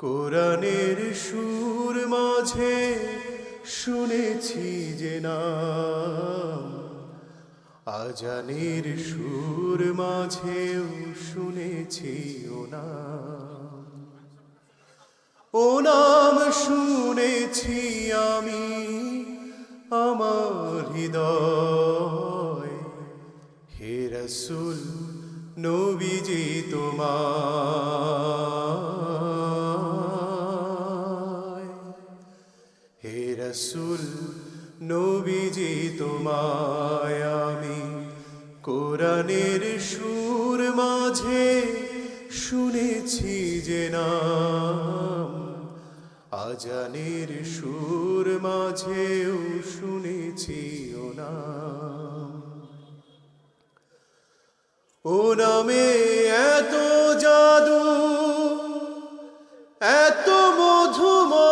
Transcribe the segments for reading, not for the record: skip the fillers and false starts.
কোরআনের সুর মাঝে শুনেছি যে নাম, আজানের সুর মাঝেও শুনেছি ও নাম। ও নাম শুনেছি আমি আমার হৃদয়, হে রাসূল নবীজি তোমায়, হে রাসূল নবীজি তোমায় আমি কোরআনের সুর মাঝে শুনেছি যে নাম, আজানের সুর মাঝেও শুনেছি ও নাম। ও নামে এত জাদু, এত মধুময়,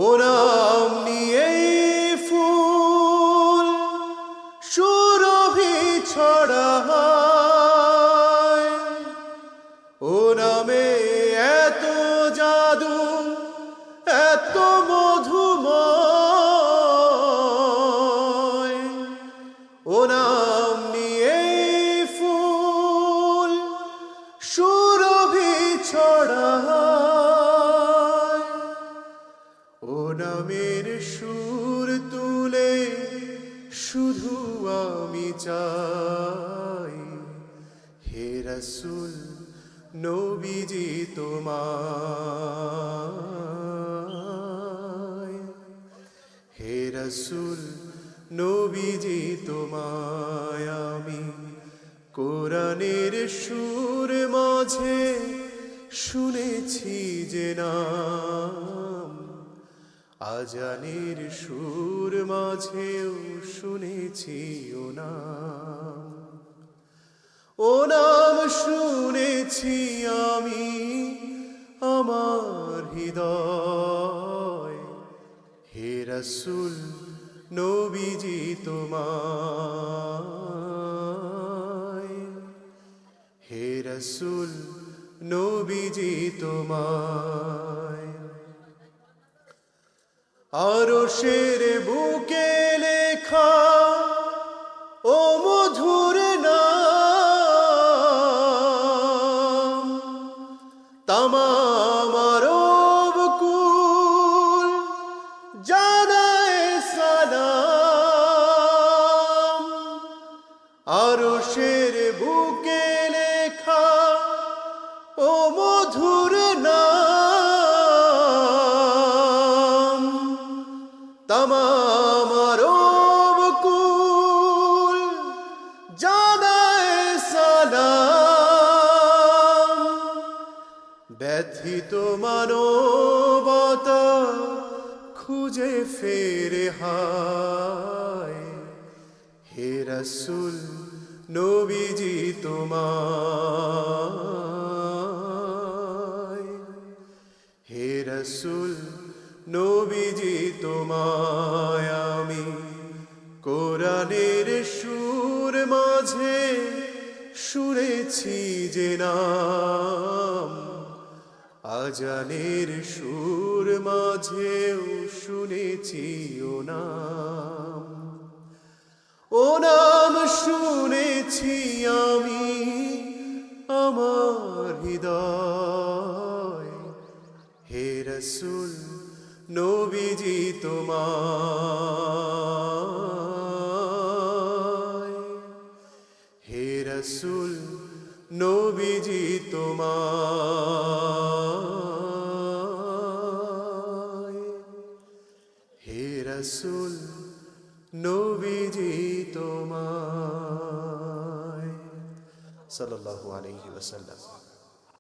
ও নাম নিয়েই ফুল সুরভি ছড়ায়। ও নামে এত জাদু, এত মধুময়, ও নাম নিয়েই ফুল সুরভি ছড়ায়। ও নামের সুর তুলে শুধু আমি চাই, হে রাসূল নবীজি তোমায়, হে রাসূল নবীজি তোমায় আমি কোরআনের সুর মাঝে শুনেছি যে নাম, আজানের সুর মাঝেও শুনেছি ও নাম। ও নাম শুনেছি আমি আমার হৃদয়, হে রাসূল নবীজি তোমায়, হে রাসূল নবীজি তোমায়। আরশের বুকে লেখা ও মধুর নাম, তামাম আরব কুল জানায় সালাম। আরশের বুকে লেখা ও মধুর নাম, তামাম আরব কুল জানায় সালাম। ব্যথিত মানবতা খুঁজে ফেরে হায়, হে রাসূল নবীজি তোমায়, হে রাসূল নবীজি তোমায় আমি কোরআনের সুর মাঝে শুনেছি যে নাম, আজানের সুর মাঝেও শুনেছি ও নাম। ও নাম শুনেছি আমি আমার হৃদয়, হে রাসূল নবীজি তোমায়, হে রাসূল নবীজি তোমায়, হে রাসূল নবীজি তোমায়। সাল্লাল্লাহু আলাইহি ওয়াসাল্লাম।